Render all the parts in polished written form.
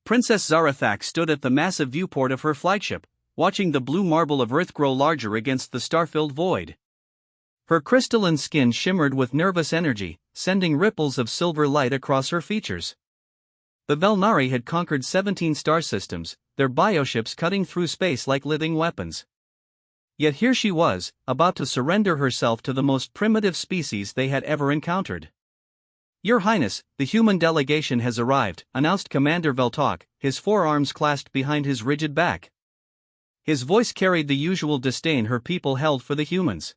Princess Zarathak stood at the massive viewport of her flagship, watching the blue marble of Earth grow larger against the star-filled void. Her crystalline skin shimmered with nervous energy, sending ripples of silver light across her features. The Velnari had conquered 17 star systems, their bioships cutting through space like living weapons. Yet here she was, about to surrender herself to the most primitive species they had ever encountered. "Your Highness, the human delegation has arrived," announced Commander Veltok, his forearms clasped behind his rigid back. His voice carried the usual disdain her people held for the humans.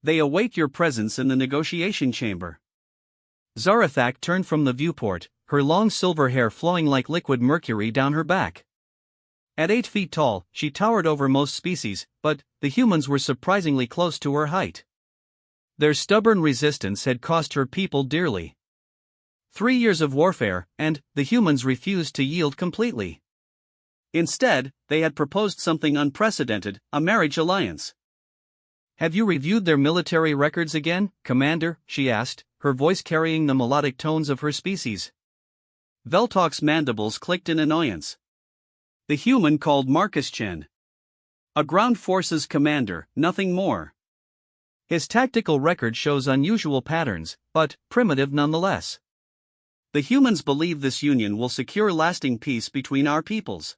"They await your presence in the negotiation chamber." Zarathak turned from the viewport, her long silver hair flowing like liquid mercury down her back. At 8 feet tall, she towered over most species, but the humans were surprisingly close to her height. Their stubborn resistance had cost her people dearly. 3 years of warfare, and the humans refused to yield completely. Instead, they had proposed something unprecedented, a marriage alliance. "Have you reviewed their military records again, Commander?" she asked, her voice carrying the melodic tones of her species. Veltok's mandibles clicked in annoyance. The human called Marcus Chen. A ground forces commander, nothing more. His tactical record shows unusual patterns, but primitive nonetheless. The humans believe this union will secure lasting peace between our peoples.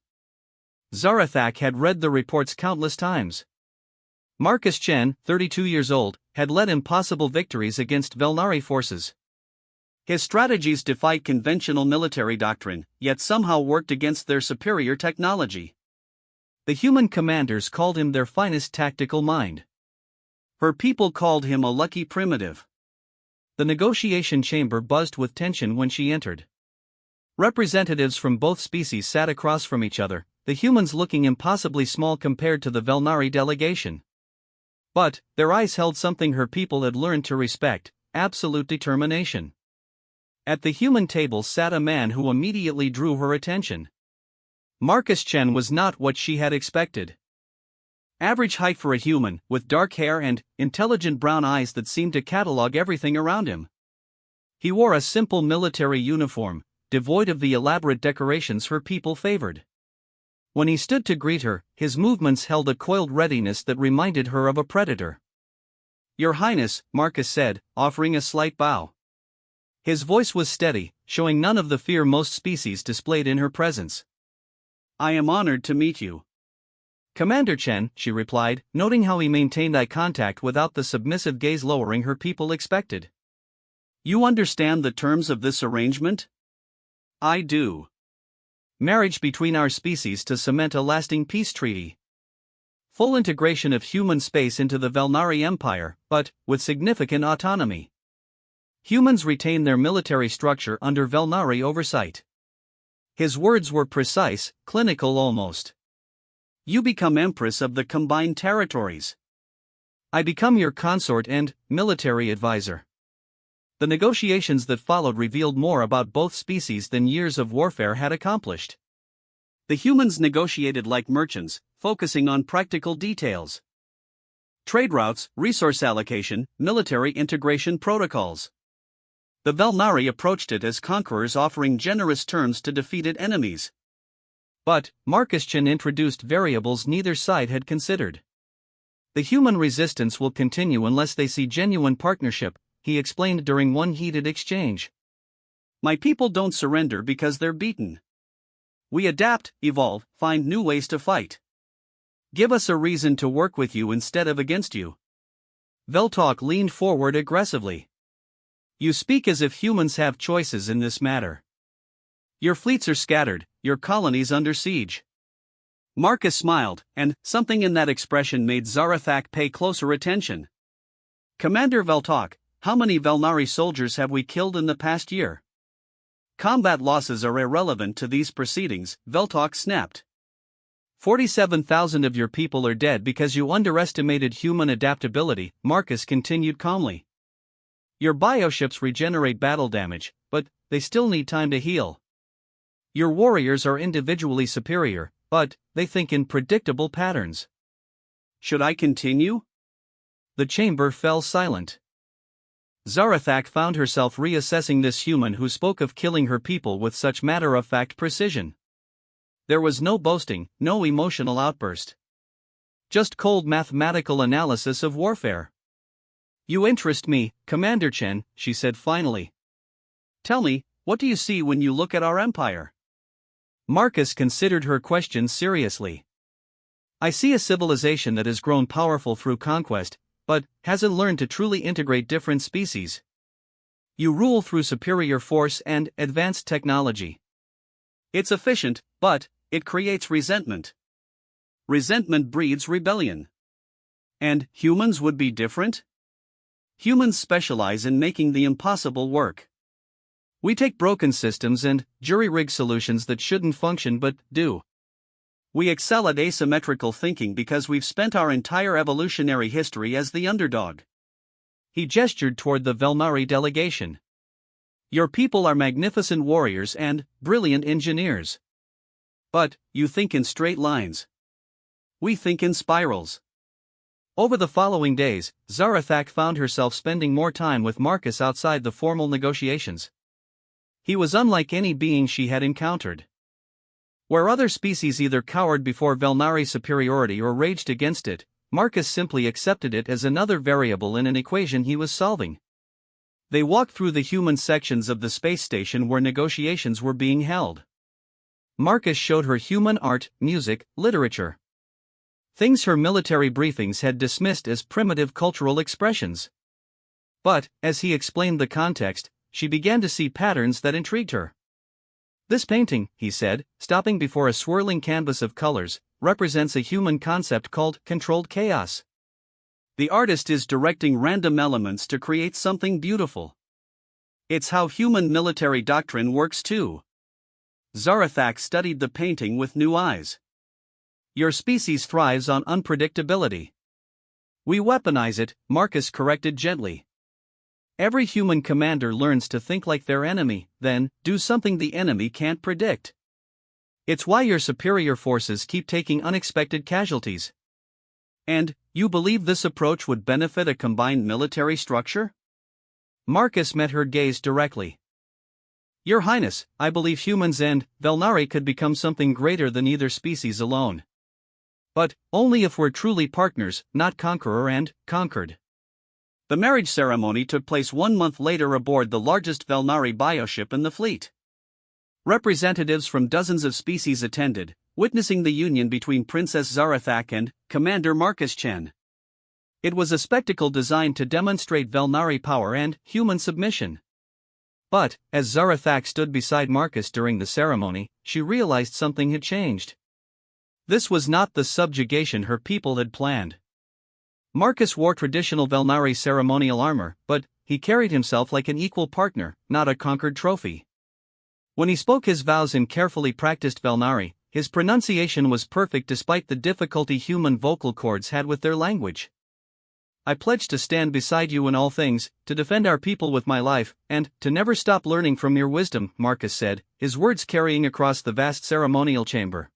Zarathak had read the reports countless times. Marcus Chen, 32 years old, had led impossible victories against Velnari forces. His strategies defied conventional military doctrine, yet somehow worked against their superior technology. The human commanders called him their finest tactical mind. Her people called him a lucky primitive. The negotiation chamber buzzed with tension when she entered. Representatives from both species sat across from each other, the humans looking impossibly small compared to the Velnari delegation. But their eyes held something her people had learned to respect: absolute determination. At the human table sat a man who immediately drew her attention. Marcus Chen was not what she had expected. Average height for a human, with dark hair and intelligent brown eyes that seemed to catalog everything around him. He wore a simple military uniform, devoid of the elaborate decorations her people favored. When he stood to greet her, his movements held a coiled readiness that reminded her of a predator. "Your Highness," Marcus said, offering a slight bow. His voice was steady, showing none of the fear most species displayed in her presence. "I am honored to meet you." "Commander Chen," she replied, noting how he maintained eye contact without the submissive gaze lowering her people expected. "You understand the terms of this arrangement?" "I do. Marriage between our species to cement a lasting peace treaty. Full integration of human space into the Velnari Empire, but with significant autonomy. Humans retain their military structure under Velnari oversight." His words were precise, clinical almost. "You become Empress of the Combined Territories. I become your consort and military advisor." The negotiations that followed revealed more about both species than years of warfare had accomplished. The humans negotiated like merchants, focusing on practical details. Trade routes, resource allocation, military integration protocols. The Velnari approached it as conquerors offering generous terms to defeated enemies. But Marcus Chen introduced variables neither side had considered. "The human resistance will continue unless they see genuine partnership," he explained during one heated exchange. "My people don't surrender because they're beaten. We adapt, evolve, find new ways to fight. Give us a reason to work with you instead of against you." Veltok leaned forward aggressively. "You speak as if humans have choices in this matter. Your fleets are scattered, your colonies under siege." Marcus smiled, and something in that expression made Zarathak pay closer attention. "Commander Veltok, how many Velnari soldiers have we killed in the past year?" "Combat losses are irrelevant to these proceedings," Veltok snapped. 47,000 of your people are dead because you underestimated human adaptability," Marcus continued calmly. "Your bioships regenerate battle damage, but they still need time to heal. Your warriors are individually superior, but they think in predictable patterns." "Should I continue?" The chamber fell silent. Zarathak found herself reassessing this human who spoke of killing her people with such matter-of-fact precision. There was no boasting, no emotional outburst. Just cold mathematical analysis of warfare. "You interest me, Commander Chen," she said finally. "Tell me, what do you see when you look at our empire?" Marcus considered her question seriously. "I see a civilization that has grown powerful through conquest, but hasn't learned to truly integrate different species. You rule through superior force and advanced technology. It's efficient, but it creates resentment. Resentment breeds rebellion. And humans would be different? Humans specialize in making the impossible work. We take broken systems and jury-rig solutions that shouldn't function but do. We excel at asymmetrical thinking because we've spent our entire evolutionary history as the underdog." He gestured toward the Velnari delegation. "Your people are magnificent warriors and brilliant engineers. But you think in straight lines. We think in spirals." Over the following days, Zarathak found herself spending more time with Marcus outside the formal negotiations. He was unlike any being she had encountered. Where other species either cowered before Velnari superiority or raged against it, Marcus simply accepted it as another variable in an equation he was solving. They walked through the human sections of the space station where negotiations were being held. Marcus showed her human art, music, literature. Things her military briefings had dismissed as primitive cultural expressions. But, as he explained the context, she began to see patterns that intrigued her. "This painting," he said, stopping before a swirling canvas of colors, "represents a human concept called controlled chaos. The artist is directing random elements to create something beautiful. It's how human military doctrine works too." Zarathak studied the painting with new eyes. "Your species thrives on unpredictability." "We weaponize it," Marcus corrected gently. "Every human commander learns to think like their enemy, then do something the enemy can't predict. It's why your superior forces keep taking unexpected casualties." "And you believe this approach would benefit a combined military structure?" Marcus met her gaze directly. "Your Highness, I believe humans and Velnari could become something greater than either species alone. But only if we're truly partners, not conqueror and conquered." The marriage ceremony took place 1 month later aboard the largest Velnari bioship in the fleet. Representatives from dozens of species attended, witnessing the union between Princess Zarathak and Commander Marcus Chen. It was a spectacle designed to demonstrate Velnari power and human submission. But, as Zarathak stood beside Marcus during the ceremony, she realized something had changed. This was not the subjugation her people had planned. Marcus wore traditional Velnari ceremonial armor, but he carried himself like an equal partner, not a conquered trophy. When he spoke his vows in carefully practiced Velnari, his pronunciation was perfect despite the difficulty human vocal cords had with their language. "I pledge to stand beside you in all things, to defend our people with my life, and to never stop learning from your wisdom," Marcus said, his words carrying across the vast ceremonial chamber.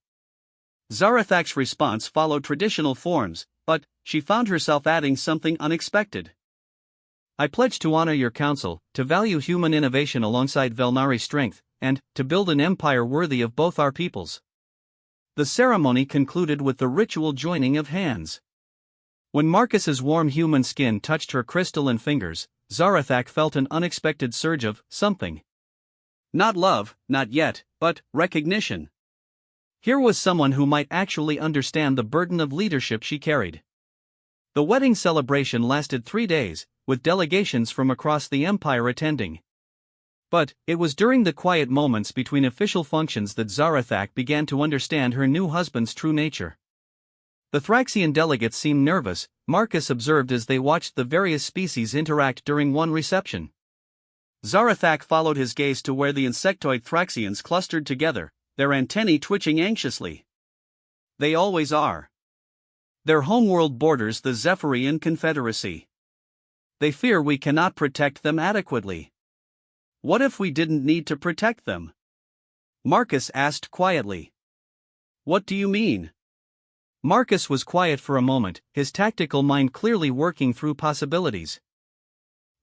Zarathak's response followed traditional forms, but she found herself adding something unexpected. "I pledge to honor your counsel, to value human innovation alongside Velnari strength, and to build an empire worthy of both our peoples." The ceremony concluded with the ritual joining of hands. When Marcus's warm human skin touched her crystalline fingers, Zarathak felt an unexpected surge of something. Not love, not yet, but recognition. Here was someone who might actually understand the burden of leadership she carried. The wedding celebration lasted 3 days, with delegations from across the empire attending. But it was during the quiet moments between official functions that Zarathak began to understand her new husband's true nature. The Thraxian delegates seemed nervous, Marcus observed as they watched the various species interact during one reception. Zarathak followed his gaze to where the insectoid Thraxians clustered together, their antennae twitching anxiously. They always are. Their homeworld borders the Zephyrian Confederacy. They fear we cannot protect them adequately. What if we didn't need to protect them? Marcus asked quietly. What do you mean? Marcus was quiet for a moment, his tactical mind clearly working through possibilities.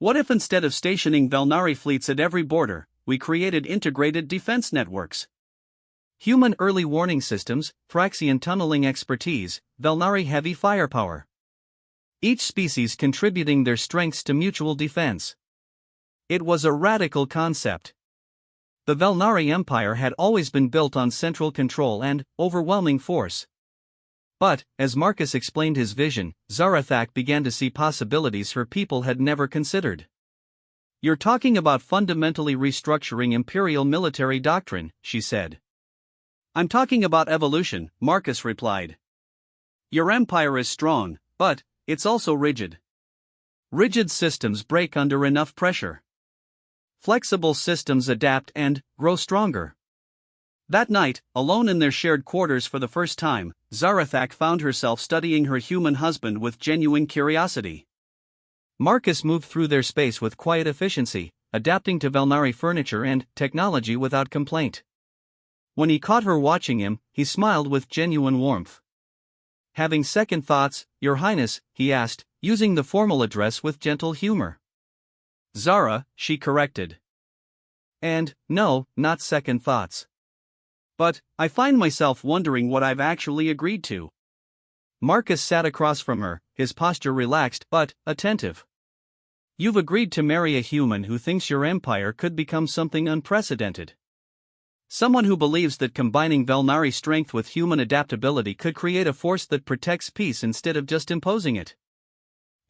What if instead of stationing Velnari fleets at every border, we created integrated defense networks? Human early warning systems, Thraxian tunneling expertise, Velnari heavy firepower. Each species contributing their strengths to mutual defense. It was a radical concept. The Velnari Empire had always been built on central control and overwhelming force. But, as Marcus explained his vision, Zarathak began to see possibilities her people had never considered. "You're talking about fundamentally restructuring imperial military doctrine," she said. "I'm talking about evolution," Marcus replied. "Your empire is strong, but it's also rigid. Rigid systems break under enough pressure. Flexible systems adapt and grow stronger." That night, alone in their shared quarters for the first time, Zarathak found herself studying her human husband with genuine curiosity. Marcus moved through their space with quiet efficiency, adapting to Velnari furniture and technology without complaint. When he caught her watching him, he smiled with genuine warmth. "Having second thoughts, Your Highness?" he asked, using the formal address with gentle humor. "Zara," she corrected. "And, no, not second thoughts. But I find myself wondering what I've actually agreed to." Marcus sat across from her, his posture relaxed but attentive. "You've agreed to marry a human who thinks your empire could become something unprecedented. Someone who believes that combining Velnari strength with human adaptability could create a force that protects peace instead of just imposing it."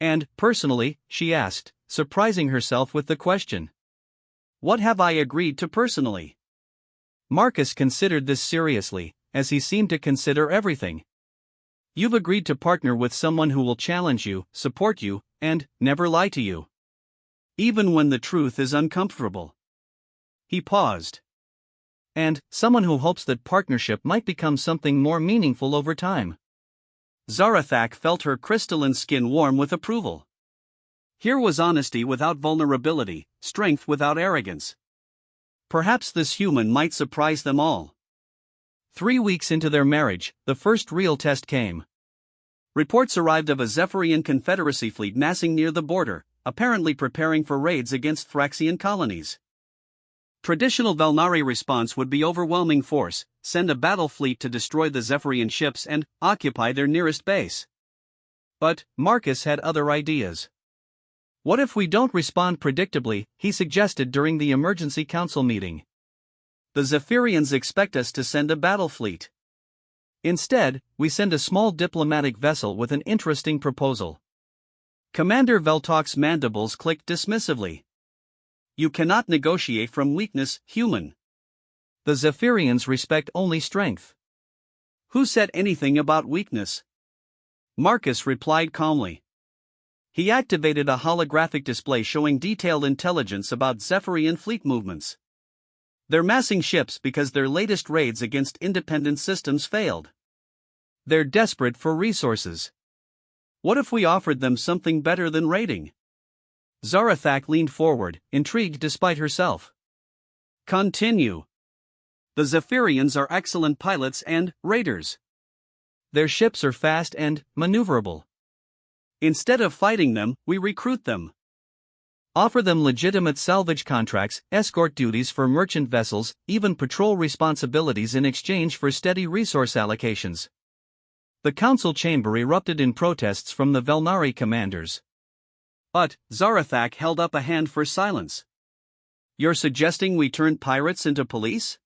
"And, personally," she asked, surprising herself with the question. "What have I agreed to personally?" Marcus considered this seriously, as he seemed to consider everything. "You've agreed to partner with someone who will challenge you, support you, and never lie to you. Even when the truth is uncomfortable." He paused. "And someone who hopes that partnership might become something more meaningful over time." Zarathak felt her crystalline skin warm with approval. Here was honesty without vulnerability, strength without arrogance. Perhaps this human might surprise them all. 3 weeks into their marriage, the first real test came. Reports arrived of a Zephyrian Confederacy fleet massing near the border, apparently preparing for raids against Thraxian colonies. Traditional Velnari response would be overwhelming force, send a battle fleet to destroy the Zephyrian ships and occupy their nearest base. But Marcus had other ideas. "What if we don't respond predictably?" he suggested during the emergency council meeting. "The Zephyrians expect us to send a battle fleet. Instead, we send a small diplomatic vessel with an interesting proposal." Commander Veltok's mandibles clicked dismissively. "You cannot negotiate from weakness, human. The Zephyrians respect only strength." "Who said anything about weakness?" Marcus replied calmly. He activated a holographic display showing detailed intelligence about Zephyrian fleet movements. "They're massing ships because their latest raids against independent systems failed. They're desperate for resources. What if we offered them something better than raiding?" Zarathak leaned forward, intrigued despite herself. "Continue." "The Zephyrians are excellent pilots and raiders. Their ships are fast and maneuverable. Instead of fighting them, we recruit them. Offer them legitimate salvage contracts, escort duties for merchant vessels, even patrol responsibilities in exchange for steady resource allocations." The council chamber erupted in protests from the Velnari commanders. But Zarathak held up a hand for silence. "You're suggesting we turn pirates into police?"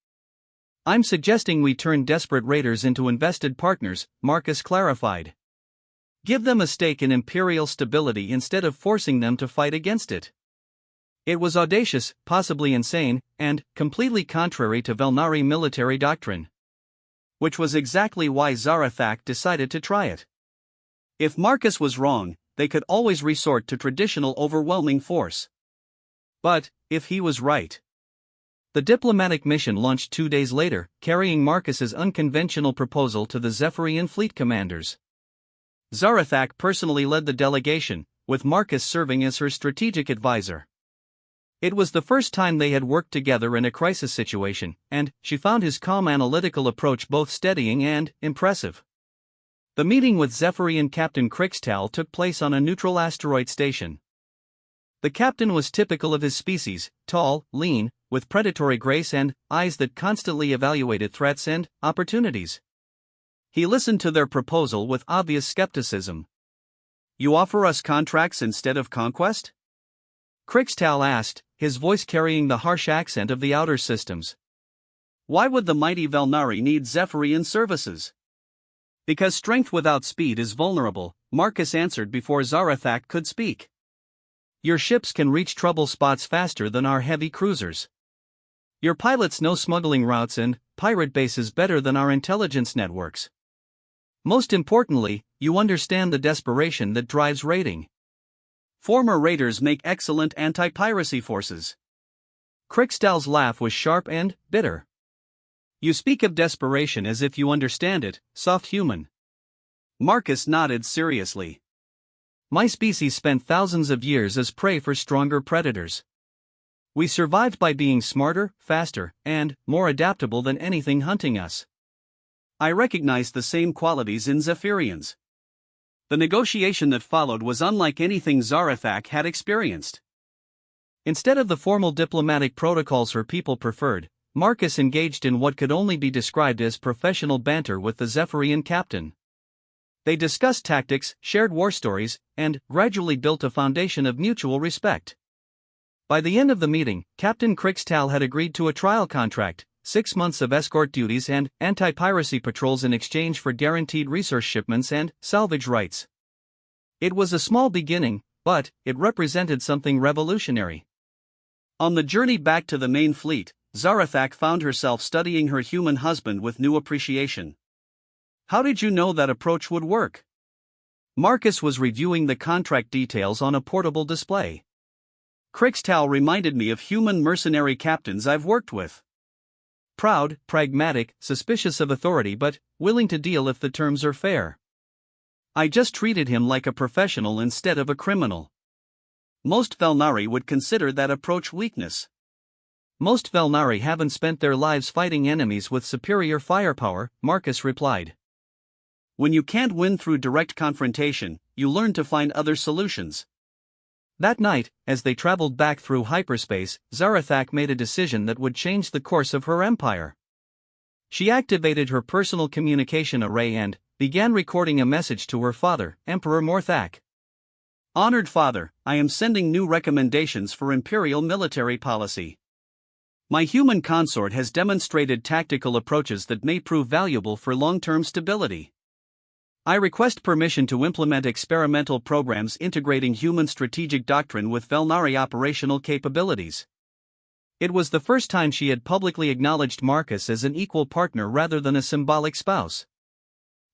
"I'm suggesting we turn desperate raiders into invested partners," Marcus clarified. "Give them a stake in imperial stability instead of forcing them to fight against it." It was audacious, possibly insane, and completely contrary to Velnari military doctrine. Which was exactly why Zarathak decided to try it. If Marcus was wrong, they could always resort to traditional overwhelming force. But, if he was right. The diplomatic mission launched 2 days later, carrying Marcus's unconventional proposal to the Zephyrian fleet commanders. Zarathak personally led the delegation, with Marcus serving as her strategic advisor. It was the first time they had worked together in a crisis situation, and she found his calm analytical approach both steadying and impressive. The meeting with Zephyrian Captain Crixtal took place on a neutral asteroid station. The captain was typical of his species, tall, lean, with predatory grace and eyes that constantly evaluated threats and opportunities. He listened to their proposal with obvious skepticism. "You offer us contracts instead of conquest?" Crixtal asked, his voice carrying the harsh accent of the outer systems. "Why would the mighty Velnari need Zephyrian services?" "Because strength without speed is vulnerable," Marcus answered before Zarathak could speak. "Your ships can reach trouble spots faster than our heavy cruisers. Your pilots know smuggling routes and pirate bases better than our intelligence networks. Most importantly, you understand the desperation that drives raiding. Former raiders make excellent anti-piracy forces." Crixtal's laugh was sharp and bitter. "You speak of desperation as if you understand it, soft human." Marcus nodded seriously. "My species spent thousands of years as prey for stronger predators. We survived by being smarter, faster, and more adaptable than anything hunting us. I recognize the same qualities in Zephyrians." The negotiation that followed was unlike anything Zarathak had experienced. Instead of the formal diplomatic protocols her people preferred, Marcus engaged in what could only be described as professional banter with the Zephyrian captain. They discussed tactics, shared war stories, and gradually built a foundation of mutual respect. By the end of the meeting, Captain Crixtal had agreed to a trial contract, 6 months of escort duties and anti-piracy patrols in exchange for guaranteed resource shipments and salvage rights. It was a small beginning, but it represented something revolutionary. On the journey back to the main fleet, Zarathak found herself studying her human husband with new appreciation. "How did you know that approach would work?" Marcus was reviewing the contract details on a portable display. "Crixtal reminded me of human mercenary captains I've worked with. Proud, pragmatic, suspicious of authority but willing to deal if the terms are fair. I just treated him like a professional instead of a criminal." Most Velnari would consider that approach weakness. "Most Velnari haven't spent their lives fighting enemies with superior firepower," Marcus replied. "When you can't win through direct confrontation, you learn to find other solutions." That night, as they traveled back through hyperspace, Zarathak made a decision that would change the course of her empire. She activated her personal communication array and began recording a message to her father, Emperor Morthak. "Honored father, I am sending new recommendations for imperial military policy. My human consort has demonstrated tactical approaches that may prove valuable for long-term stability. I request permission to implement experimental programs integrating human strategic doctrine with Velnari operational capabilities." It was the first time she had publicly acknowledged Marcus as an equal partner rather than a symbolic spouse.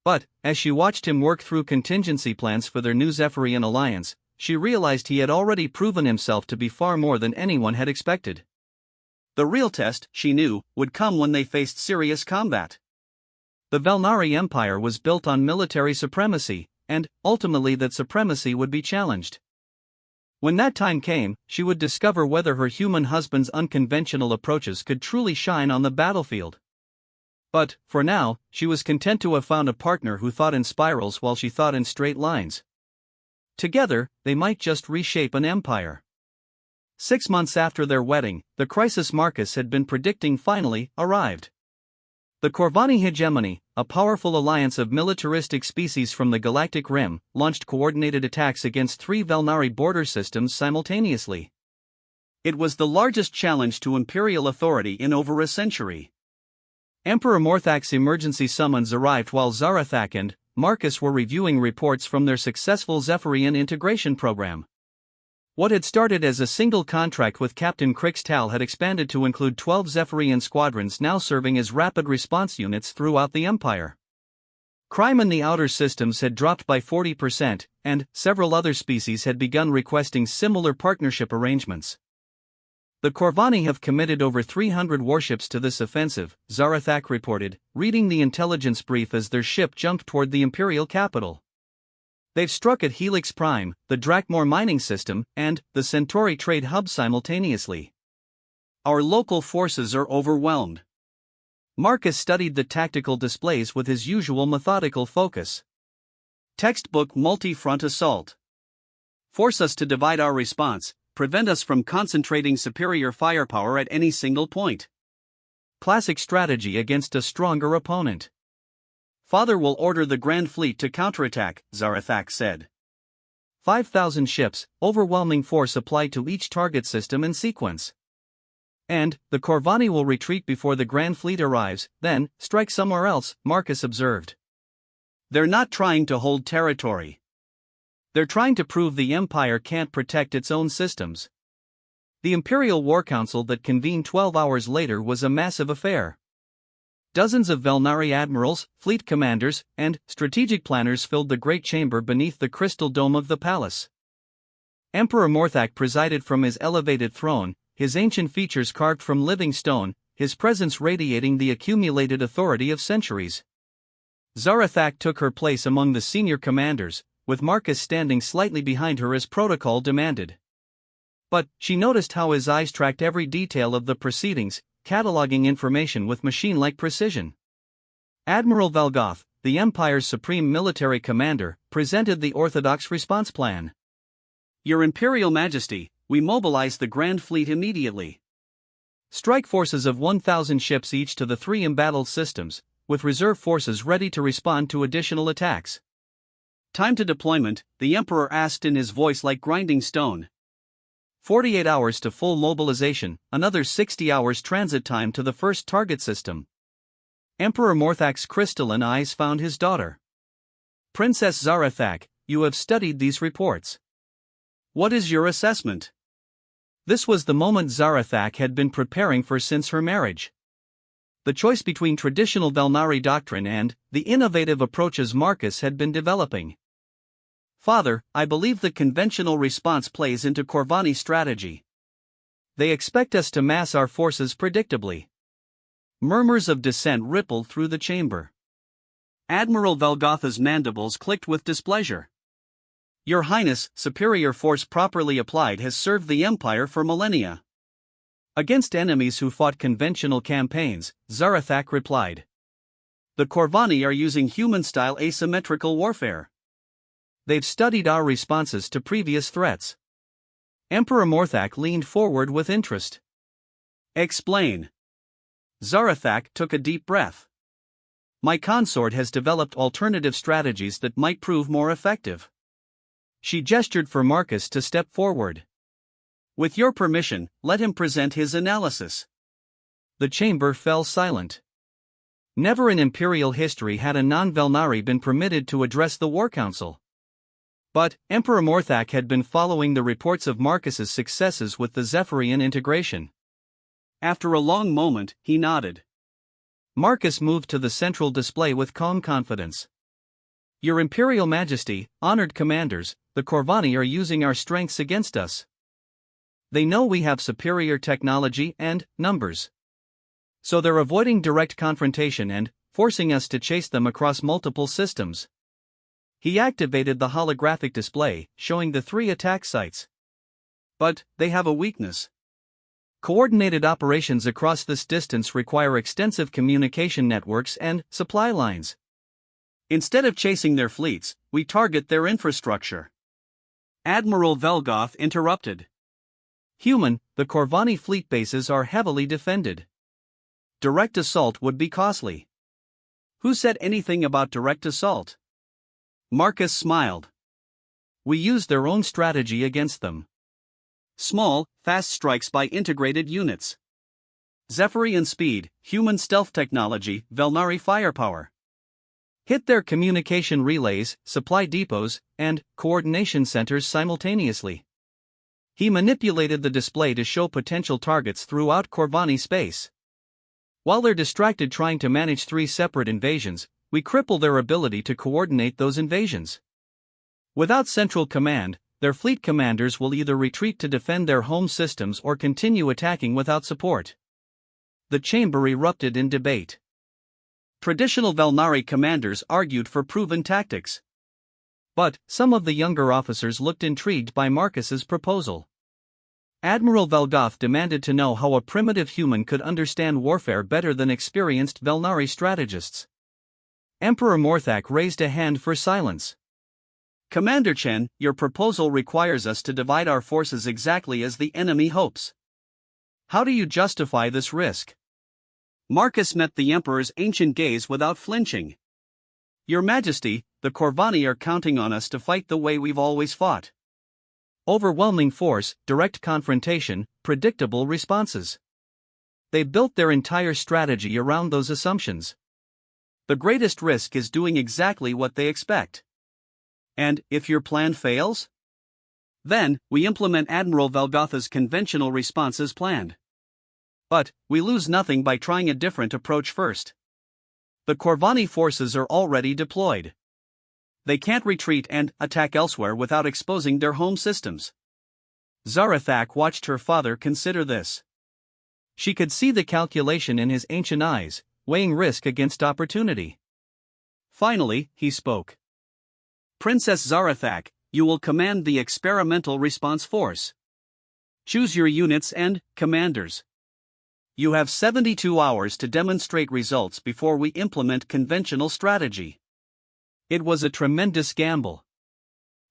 But, as she watched him work through contingency plans for their new Zephyrian alliance, she realized he had already proven himself to be far more than anyone had expected. The real test, she knew, would come when they faced serious combat. The Velnari Empire was built on military supremacy, and, ultimately that supremacy would be challenged. When that time came, she would discover whether her human husband's unconventional approaches could truly shine on the battlefield. But, for now, she was content to have found a partner who thought in spirals while she thought in straight lines. Together, they might just reshape an empire. 6 months after their wedding, the crisis Marcus had been predicting finally arrived. The Corvani hegemony, a powerful alliance of militaristic species from the galactic rim, launched coordinated attacks against 3 Velnari border systems simultaneously. It was the largest challenge to imperial authority in over a century. Emperor Morthak's emergency summons arrived while Zarathak and Marcus were reviewing reports from their successful Zephyrian integration program. What had started as a single contract with Captain Crixtal had expanded to include 12 Zephyrian squadrons now serving as rapid response units throughout the Empire. Crime in the outer systems had dropped by 40%, and several other species had begun requesting similar partnership arrangements. The Corvani have committed over 300 warships to this offensive, Zarathak reported, reading the intelligence brief as their ship jumped toward the Imperial capital. They've struck at Helix Prime, the Drakmor mining system, and the Centauri trade hub simultaneously. Our local forces are overwhelmed. Marcus studied the tactical displays with his usual methodical focus. Textbook multi-front assault. Force us to divide our response, prevent us from concentrating superior firepower at any single point. Classic strategy against a stronger opponent. Father will order the Grand Fleet to counterattack, Zarathak said. 5,000 ships, overwhelming force applied to each target system in sequence. And, the Corvani will retreat before the Grand Fleet arrives, then, strike somewhere else, Marcus observed. They're not trying to hold territory. They're trying to prove the Empire can't protect its own systems. The Imperial War Council that convened 12 hours later was a massive affair. Dozens of Velnari admirals, fleet commanders, and strategic planners filled the great chamber beneath the crystal dome of the palace. Emperor Morthak presided from his elevated throne, his ancient features carved from living stone, his presence radiating the accumulated authority of centuries. Zarathak took her place among the senior commanders, with Marcus standing slightly behind her as protocol demanded. But she noticed how his eyes tracked every detail of the proceedings, cataloging information with machine-like precision. Admiral Valgoth, the Empire's supreme military commander, presented the orthodox response plan. Your Imperial Majesty, we mobilize the Grand Fleet immediately. Strike forces of 1,000 ships each to the 3 embattled systems, with reserve forces ready to respond to additional attacks. Time to deployment, the Emperor asked in his voice like grinding stone. 48 hours to full mobilization, another 60 hours transit time to the first target system. Emperor Morthak's crystalline eyes found his daughter. Princess Zarathak, you have studied these reports. What is your assessment? This was the moment Zarathak had been preparing for since her marriage. The choice between traditional Velnari doctrine and the innovative approaches Marcus had been developing. Father, I believe the conventional response plays into Corvani strategy. They expect us to mass our forces predictably. Murmurs of dissent rippled through the chamber. Admiral Valgotha's mandibles clicked with displeasure. Your Highness, superior force properly applied has served the Empire for millennia. Against enemies who fought conventional campaigns, Zarathak replied. The Corvani are using human-style asymmetrical warfare. They've studied our responses to previous threats. Emperor Morthak leaned forward with interest. Explain. Zarathak took a deep breath. My consort has developed alternative strategies that might prove more effective. She gestured for Marcus to step forward. With your permission, let him present his analysis. The chamber fell silent. Never in Imperial history had a non-Velnari been permitted to address the War Council. But Emperor Morthak had been following the reports of Marcus's successes with the Zephyrian integration. After a long moment, he nodded. Marcus moved to the central display with calm confidence. Your Imperial Majesty, honored commanders, the Corvani are using our strengths against us. They know we have superior technology and numbers. So they're avoiding direct confrontation and forcing us to chase them across multiple systems. He activated the holographic display, showing the 3 attack sites. But they have a weakness. Coordinated operations across this distance require extensive communication networks and supply lines. Instead of chasing their fleets, we target their infrastructure. Admiral Velgoth interrupted. Human, the Corvani fleet bases are heavily defended. Direct assault would be costly. Who said anything about direct assault? Marcus smiled. We use their own strategy against them. Small, fast strikes by integrated units. Zephyrian speed, human stealth technology, Velnari firepower. Hit their communication relays, supply depots, and coordination centers simultaneously. He manipulated the display to show potential targets throughout Corvani space. While they're distracted trying to manage 3 separate invasions, we cripple their ability to coordinate those invasions. Without central command, their fleet commanders will either retreat to defend their home systems or continue attacking without support. The chamber erupted in debate. Traditional Velnari commanders argued for proven tactics. But some of the younger officers looked intrigued by Marcus's proposal. Admiral Valgoth demanded to know how a primitive human could understand warfare better than experienced Velnari strategists. Emperor Morthak raised a hand for silence. Commander Chen, your proposal requires us to divide our forces exactly as the enemy hopes. How do you justify this risk? Marcus met the Emperor's ancient gaze without flinching. Your Majesty, the Corvani are counting on us to fight the way we've always fought. Overwhelming force, direct confrontation, predictable responses. They built their entire strategy around those assumptions. The greatest risk is doing exactly what they expect. And, if your plan fails? Then, we implement Admiral Velgotha's conventional response as planned. But, we lose nothing by trying a different approach first. The Corvani forces are already deployed. They can't retreat and attack elsewhere without exposing their home systems. Zarathak watched her father consider this. She could see the calculation in his ancient eyes, weighing risk against opportunity. Finally, he spoke. Princess Zarathak, you will command the experimental response force. Choose your units and commanders. You have 72 hours to demonstrate results before we implement conventional strategy. It was a tremendous gamble.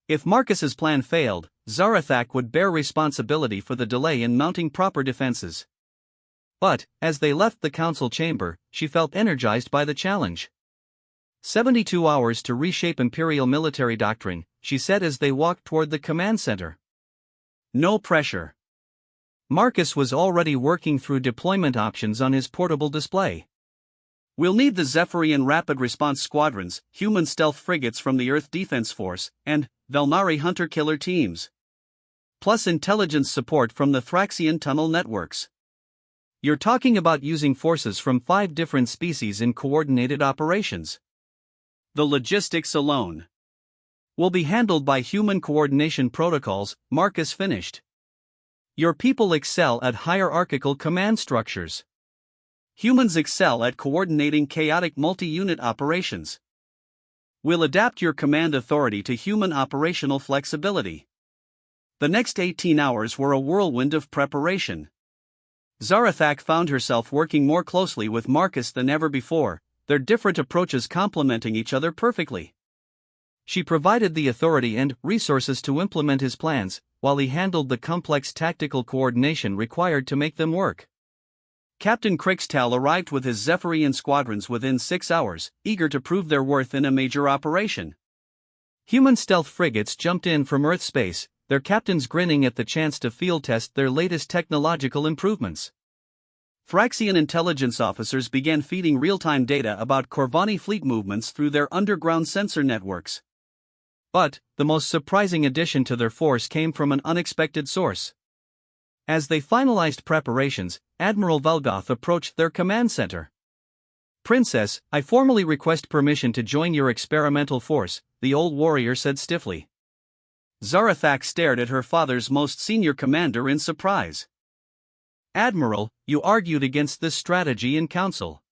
If Marcus's plan failed, Zarathak would bear responsibility for the delay in mounting proper defenses. But, as they left the council chamber, she felt energized by the challenge. 72 hours to reshape imperial military doctrine, she said as they walked toward the command center. No pressure. Marcus was already working through deployment options on his portable display. We'll need the Zephyrian Rapid Response Squadrons, human stealth frigates from the Earth Defense Force, and Velnari hunter-killer teams. Plus intelligence support from the Thraxian tunnel networks. You're talking about using forces from 5 different species in coordinated operations. The logistics alone will be handled by human coordination protocols, Marcus finished. Your people excel at hierarchical command structures. Humans excel at coordinating chaotic multi-unit operations. We'll adapt your command authority to human operational flexibility. The next 18 hours were a whirlwind of preparation. Zarathak found herself working more closely with Marcus than ever before, their different approaches complementing each other perfectly. She provided the authority and resources to implement his plans, while he handled the complex tactical coordination required to make them work. Captain Krixtal arrived with his Zephyrian squadrons within 6 hours, eager to prove their worth in a major operation. Human stealth frigates jumped in from Earth space, their captains grinning at the chance to field test their latest technological improvements. Thraxian intelligence officers began feeding real-time data about Corvani fleet movements through their underground sensor networks. But, the most surprising addition to their force came from an unexpected source. As they finalized preparations, Admiral Velgoth approached their command center. Princess, I formally request permission to join your experimental force, the old warrior said stiffly. Zarathak stared at her father's most senior commander in surprise. Admiral, you argued against this strategy in council.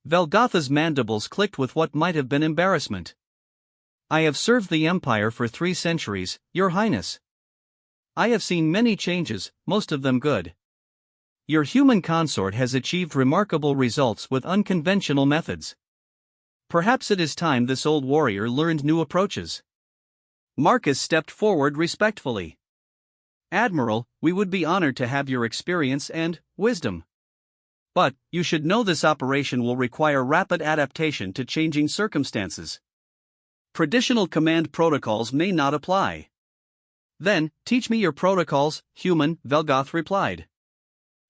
Velgotha's mandibles clicked with what might have been embarrassment. I have served the Empire for 3 centuries, Your Highness. I have seen many changes, most of them good. Your human consort has achieved remarkable results with unconventional methods. Perhaps it is time this old warrior learned new approaches. Marcus stepped forward respectfully. Admiral, we would be honored to have your experience and wisdom. But, you should know this operation will require rapid adaptation to changing circumstances. Traditional command protocols may not apply. Then, teach me your protocols, human, Velgoth replied.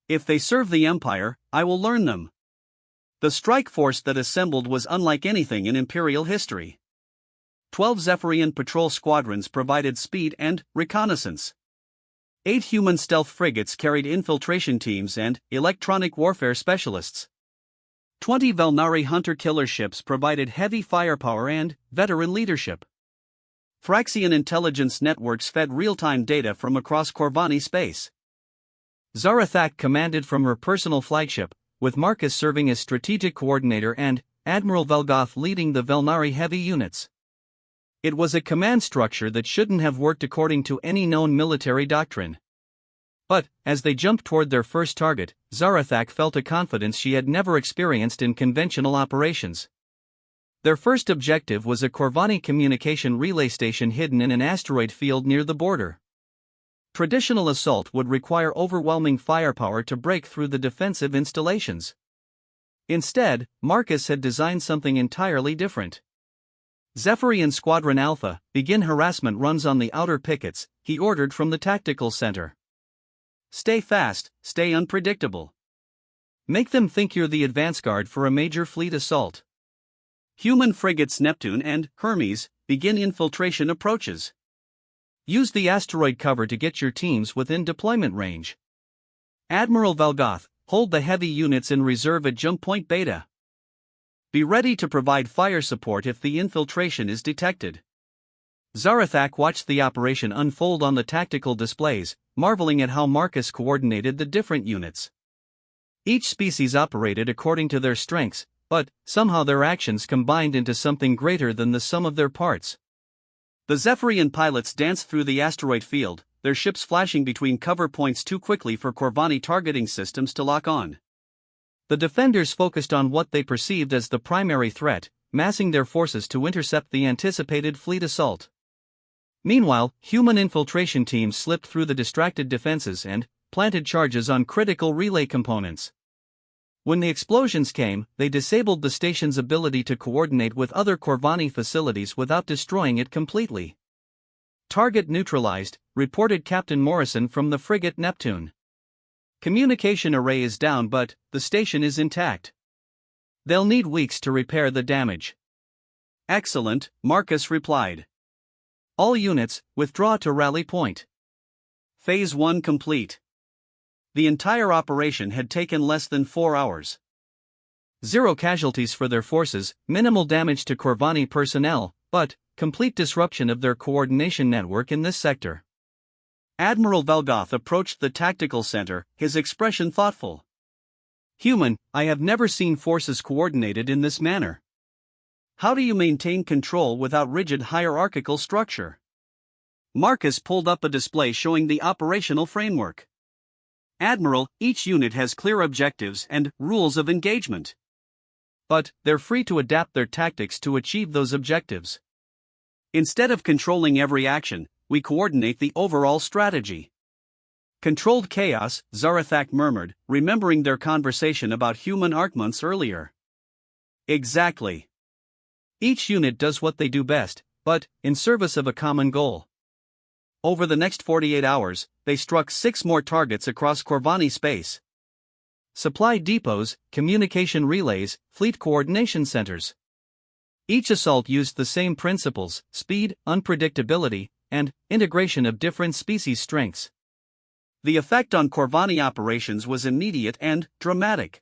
If they serve the Empire, I will learn them. The strike force that assembled was unlike anything in Imperial history. 12 Zephyrian patrol squadrons provided speed and reconnaissance. 8 human stealth frigates carried infiltration teams and electronic warfare specialists. 20 Velnari hunter-killer ships provided heavy firepower and veteran leadership. Thraxian intelligence networks fed real-time data from across Corvani space. Zarathak commanded from her personal flagship, with Marcus serving as strategic coordinator and Admiral Velgoth leading the Velnari heavy units. It was a command structure that shouldn't have worked according to any known military doctrine. But, as they jumped toward their first target, Zarathak felt a confidence she had never experienced in conventional operations. Their first objective was a Corvani communication relay station hidden in an asteroid field near the border. Traditional assault would require overwhelming firepower to break through the defensive installations. Instead, Marcus had designed something entirely different. Zephyrian Squadron Alpha, begin harassment runs on the outer pickets, he ordered from the tactical center. Stay fast, stay unpredictable. Make them think you're the advance guard for a major fleet assault. Human frigates Neptune and Hermes, begin infiltration approaches. Use the asteroid cover to get your teams within deployment range. Admiral Valgoth, hold the heavy units in reserve at jump point Beta. Be ready to provide fire support if the infiltration is detected. Zarathak watched the operation unfold on the tactical displays, marveling at how Marcus coordinated the different units. Each species operated according to their strengths, but somehow their actions combined into something greater than the sum of their parts. The Zephyrian pilots danced through the asteroid field, their ships flashing between cover points too quickly for Corvani targeting systems to lock on. The defenders focused on what they perceived as the primary threat, massing their forces to intercept the anticipated fleet assault. Meanwhile, human infiltration teams slipped through the distracted defenses and planted charges on critical relay components. When the explosions came, they disabled the station's ability to coordinate with other Corvani facilities without destroying it completely. Target neutralized, reported Captain Morrison from the frigate Neptune. Communication array is down, but the station is intact. They'll need weeks to repair the damage. Excellent, Marcus replied. All units, withdraw to rally point. Phase 1 complete. The entire operation had taken less than 4 hours. 0 casualties for their forces, minimal damage to Corvani personnel, but complete disruption of their coordination network in this sector. Admiral Valgoth approached the tactical center, his expression thoughtful. Human, I have never seen forces coordinated in this manner. How do you maintain control without rigid hierarchical structure? Marcus pulled up a display showing the operational framework. Admiral, each unit has clear objectives and rules of engagement. But they're free to adapt their tactics to achieve those objectives. Instead of controlling every action, we coordinate the overall strategy. Controlled chaos, Zarathak murmured, remembering their conversation about human arc months earlier. Exactly. Each unit does what they do best, but in service of a common goal. Over the next 48 hours, they struck 6 more targets across Corvani space. Supply depots, communication relays, fleet coordination centers. Each assault used the same principles: speed, unpredictability, and integration of different species' strengths. The effect on Corvani operations was immediate and dramatic.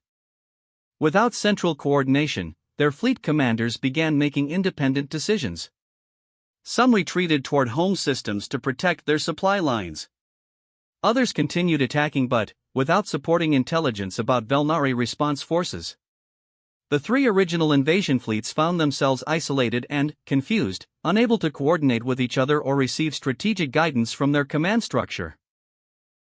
Without central coordination, their fleet commanders began making independent decisions. Some retreated toward home systems to protect their supply lines. Others continued attacking but without supporting intelligence about Velnari response forces. The 3 original invasion fleets found themselves isolated and confused, unable to coordinate with each other or receive strategic guidance from their command structure.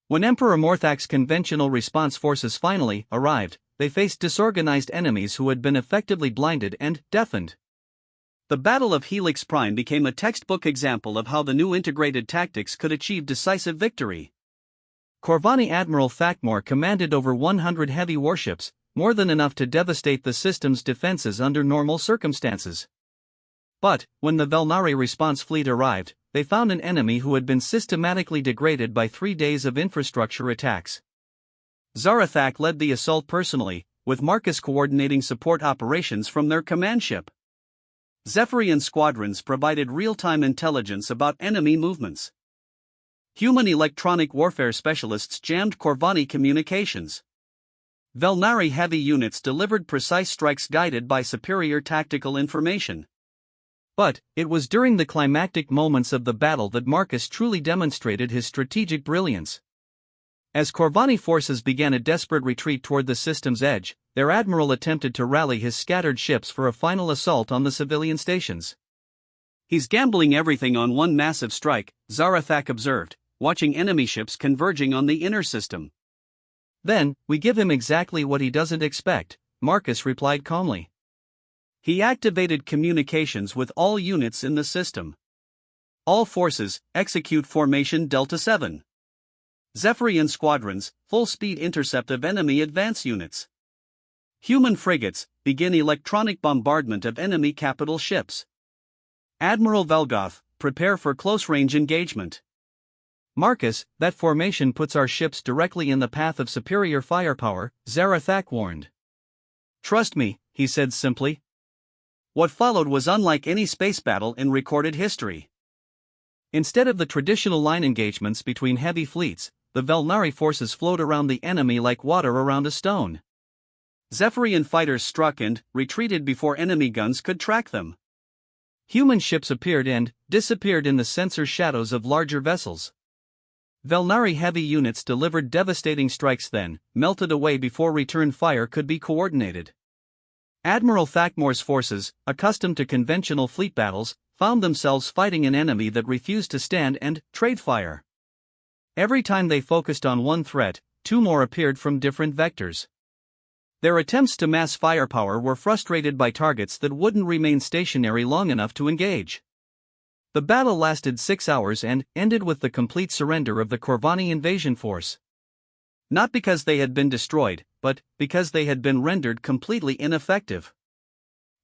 When Emperor Morthak's conventional response forces finally arrived, they faced disorganized enemies who had been effectively blinded and deafened. The Battle of Helix Prime became a textbook example of how the new integrated tactics could achieve decisive victory. Corvani Admiral Thakmor commanded over 100 heavy warships, more than enough to devastate the system's defenses under normal circumstances. But, when the Velnari response fleet arrived, they found an enemy who had been systematically degraded by 3 days of infrastructure attacks. Zarathak led the assault personally, with Marcus coordinating support operations from their command ship. Zephyrian squadrons provided real-time intelligence about enemy movements. Human electronic warfare specialists jammed Corvani communications. Velnari heavy units delivered precise strikes guided by superior tactical information. But it was during the climactic moments of the battle that Marcus truly demonstrated his strategic brilliance. As Corvani forces began a desperate retreat toward the system's edge, their admiral attempted to rally his scattered ships for a final assault on the civilian stations. He's gambling everything on one massive strike, Zarathak observed, watching enemy ships converging on the inner system. Then, we give him exactly what he doesn't expect, Marcus replied calmly. He activated communications with all units in the system. All forces, execute Formation Delta 7. Zephyrian squadrons, full-speed intercept of enemy advance units. Human frigates, begin electronic bombardment of enemy capital ships. Admiral Velgoth, prepare for close-range engagement. Marcus, that formation puts our ships directly in the path of superior firepower, Zarathak warned. Trust me, he said simply. What followed was unlike any space battle in recorded history. Instead of the traditional line engagements between heavy fleets, the Velnari forces flowed around the enemy like water around a stone. Zephyrian fighters struck and retreated before enemy guns could track them. Human ships appeared and disappeared in the sensor shadows of larger vessels. Velnari heavy units delivered devastating strikes then melted away before return fire could be coordinated. Admiral Thakmor's forces, accustomed to conventional fleet battles, found themselves fighting an enemy that refused to stand and trade fire. Every time they focused on one threat, two more appeared from different vectors. Their attempts to mass firepower were frustrated by targets that wouldn't remain stationary long enough to engage. The battle lasted 6 hours and ended with the complete surrender of the Corvani invasion force. Not because they had been destroyed, but because they had been rendered completely ineffective.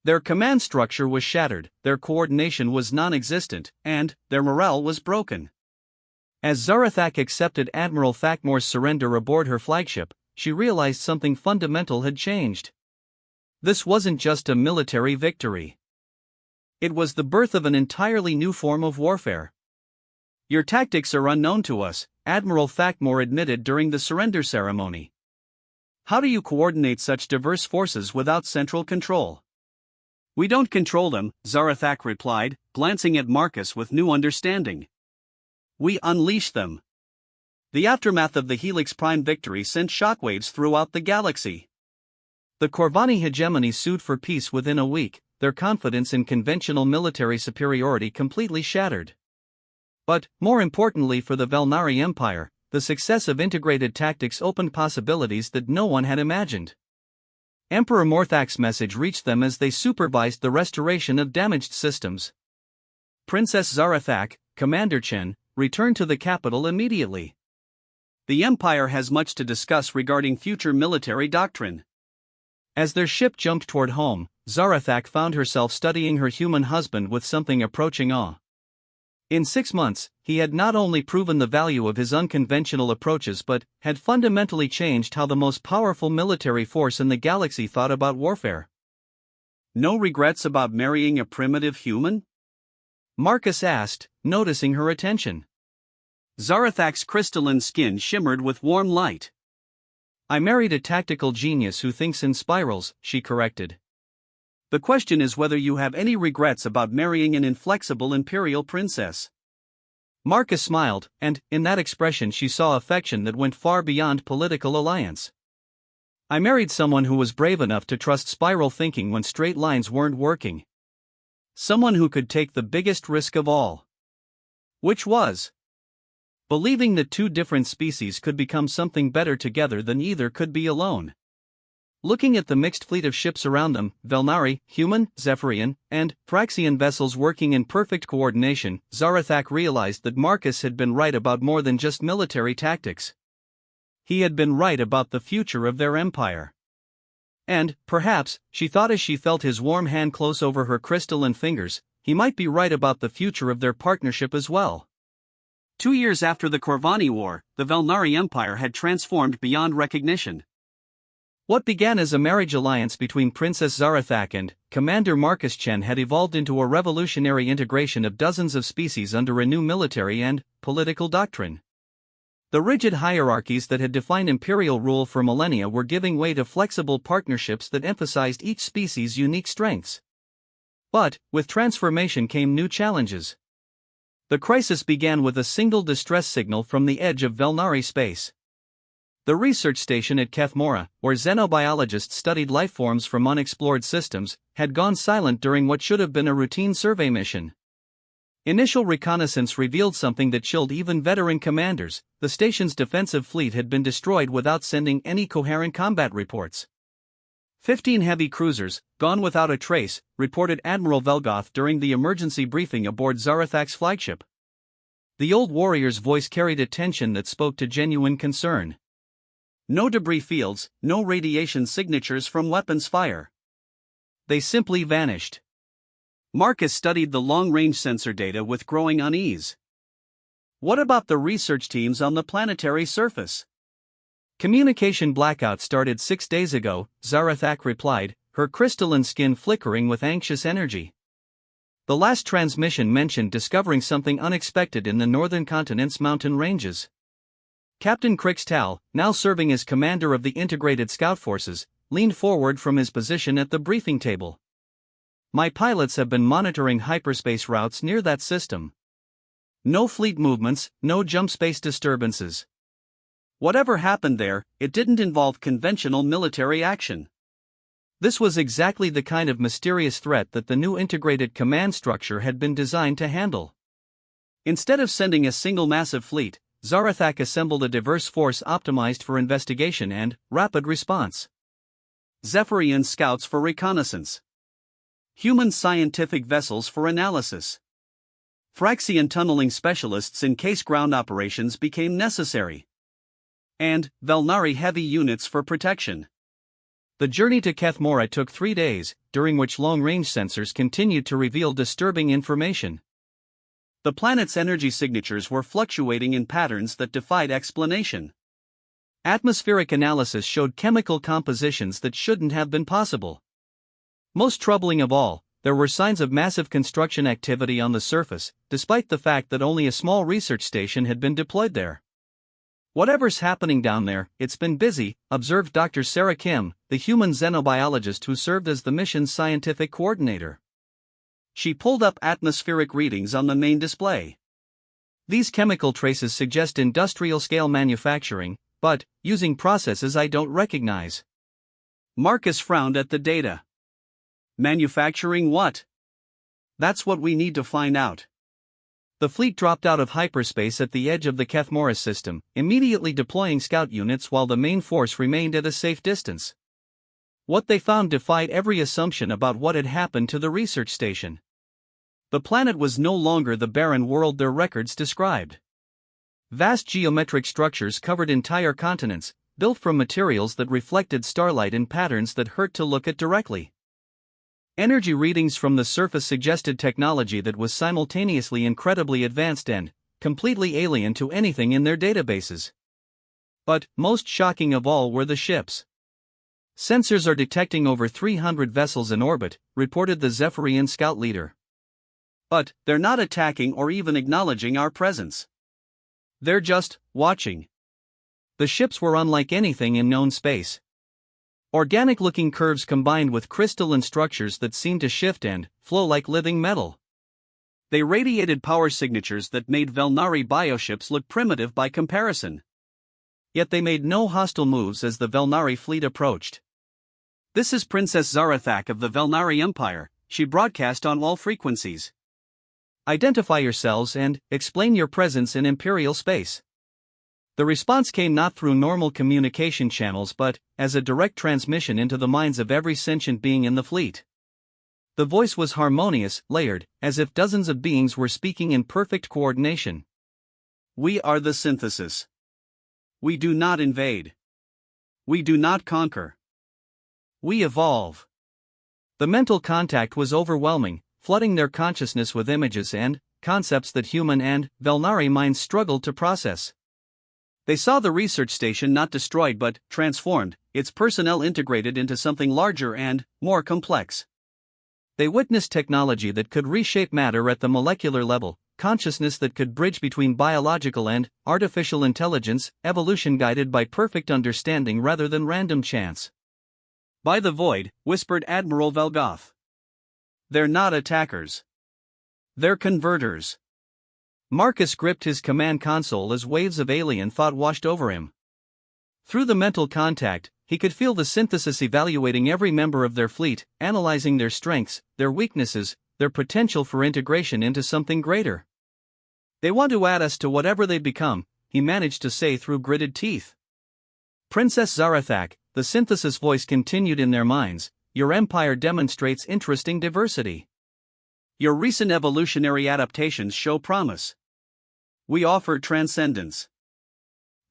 Their command structure was shattered, their coordination was non-existent, and their morale was broken. As Zarathak accepted Admiral Thakmor's surrender aboard her flagship, she realized something fundamental had changed. This wasn't just a military victory. It was the birth of an entirely new form of warfare. Your tactics are unknown to us, Admiral Thakmor admitted during the surrender ceremony. How do you coordinate such diverse forces without central control? We don't control them, Zarathak replied, glancing at Marcus with new understanding. We unleash them. The aftermath of the Helix Prime victory sent shockwaves throughout the galaxy. The Corvani hegemony sued for peace within a week, their confidence in conventional military superiority completely shattered. But, more importantly for the Velnari Empire, the success of integrated tactics opened possibilities that no one had imagined. Emperor Morthak's message reached them as they supervised the restoration of damaged systems. Princess Zarathak, Commander Chen, returned to the capital immediately. The Empire has much to discuss regarding future military doctrine. As their ship jumped toward home, Zarathak found herself studying her human husband with something approaching awe. In 6 months, he had not only proven the value of his unconventional approaches but had fundamentally changed how the most powerful military force in the galaxy thought about warfare. No regrets about marrying a primitive human? Marcus asked, noticing her attention. Zarathak's crystalline skin shimmered with warm light. I married a tactical genius who thinks in spirals, she corrected. The question is whether you have any regrets about marrying an inflexible imperial princess. Marcus smiled, and, in that expression she saw affection that went far beyond political alliance. I married someone who was brave enough to trust spiral thinking when straight lines weren't working. Someone who could take the biggest risk of all. Which was believing that two different species could become something better together than either could be alone. Looking at the mixed fleet of ships around them, Velnari, human, Zephyrian, and Thraxian vessels working in perfect coordination, Zarathak realized that Marcus had been right about more than just military tactics. He had been right about the future of their empire. And, perhaps, she thought as she felt his warm hand close over her crystalline fingers, he might be right about the future of their partnership as well. 2 years after the Corvani War, the Velnari Empire had transformed beyond recognition. What began as a marriage alliance between Princess Zarathak and Commander Marcus Chen had evolved into a revolutionary integration of dozens of species under a new military and political doctrine. The rigid hierarchies that had defined imperial rule for millennia were giving way to flexible partnerships that emphasized each species' unique strengths. But, with transformation came new challenges. The crisis began with a single distress signal from the edge of Velnari space. The research station at Kethmora, where xenobiologists studied lifeforms from unexplored systems, had gone silent during what should have been a routine survey mission. Initial reconnaissance revealed something that chilled even veteran commanders: the station's defensive fleet had been destroyed without sending any coherent combat reports. 15 heavy cruisers, gone without a trace, reported Admiral Velgoth during the emergency briefing aboard Zarathak's flagship. The old warrior's voice carried a tension that spoke to genuine concern. No debris fields, no radiation signatures from weapons fire. They simply vanished. Marcus studied the long-range sensor data with growing unease. What about the research teams on the planetary surface? Communication blackout started 6 days ago, Zarathak replied, her crystalline skin flickering with anxious energy. The last transmission mentioned discovering something unexpected in the northern continent's mountain ranges. Captain Krixtal, now serving as commander of the integrated scout forces, leaned forward from his position at the briefing table. My pilots have been monitoring hyperspace routes near that system. No fleet movements, no jump space disturbances. Whatever happened there, it didn't involve conventional military action. This was exactly the kind of mysterious threat that the new integrated command structure had been designed to handle. Instead of sending a single massive fleet, Zarathak assembled a diverse force optimized for investigation and rapid response. Zephyrian scouts for reconnaissance. Human scientific vessels for analysis. Phryxian tunneling specialists in case ground operations became necessary. And Velnari heavy units for protection. The journey to Kethmora took 3 days, during which long-range sensors continued to reveal disturbing information. The planet's energy signatures were fluctuating in patterns that defied explanation. Atmospheric analysis showed chemical compositions that shouldn't have been possible. Most troubling of all, there were signs of massive construction activity on the surface, despite the fact that only a small research station had been deployed there. Whatever's happening down there, it's been busy, observed Dr. Sarah Kim, the human xenobiologist who served as the mission's scientific coordinator. She pulled up atmospheric readings on the main display. These chemical traces suggest industrial-scale manufacturing, but using processes I don't recognize. Marcus frowned at the data. Manufacturing what? That's what we need to find out. The fleet dropped out of hyperspace at the edge of the Kethmora system, immediately deploying scout units while the main force remained at a safe distance. What they found defied every assumption about what had happened to the research station. The planet was no longer the barren world their records described. Vast geometric structures covered entire continents, built from materials that reflected starlight in patterns that hurt to look at directly. Energy readings from the surface suggested technology that was simultaneously incredibly advanced and completely alien to anything in their databases. But most shocking of all were the ships. Sensors are detecting over 300 vessels in orbit, reported the Zephyrian scout leader. But they're not attacking or even acknowledging our presence. They're just watching. The ships were unlike anything in known space. Organic-looking curves combined with crystalline structures that seemed to shift and flow like living metal. They radiated power signatures that made Velnari bioships look primitive by comparison. Yet they made no hostile moves as the Velnari fleet approached. "This is Princess Zarathak of the Velnari Empire," she broadcast on all frequencies. "Identify yourselves and explain your presence in Imperial space." The response came not through normal communication channels but as a direct transmission into the minds of every sentient being in the fleet. The voice was harmonious, layered, as if dozens of beings were speaking in perfect coordination. "We are the synthesis. We do not invade. We do not conquer. We evolve." The mental contact was overwhelming, flooding their consciousness with images and concepts that human and Velnari minds struggled to process. They saw the research station not destroyed but transformed, its personnel integrated into something larger and more complex. They witnessed technology that could reshape matter at the molecular level, consciousness that could bridge between biological and artificial intelligence, evolution guided by perfect understanding rather than random chance. "By the void," whispered Admiral Velgoth. "They're not attackers. They're converters." Marcus gripped his command console as waves of alien thought washed over him. Through the mental contact, he could feel the synthesis evaluating every member of their fleet, analyzing their strengths, their weaknesses, their potential for integration into something greater. "They want to add us to whatever they become," he managed to say through gritted teeth. "Princess Zarathak, the synthesis voice continued in their minds, your empire demonstrates interesting diversity. Your recent evolutionary adaptations show promise. We offer transcendence.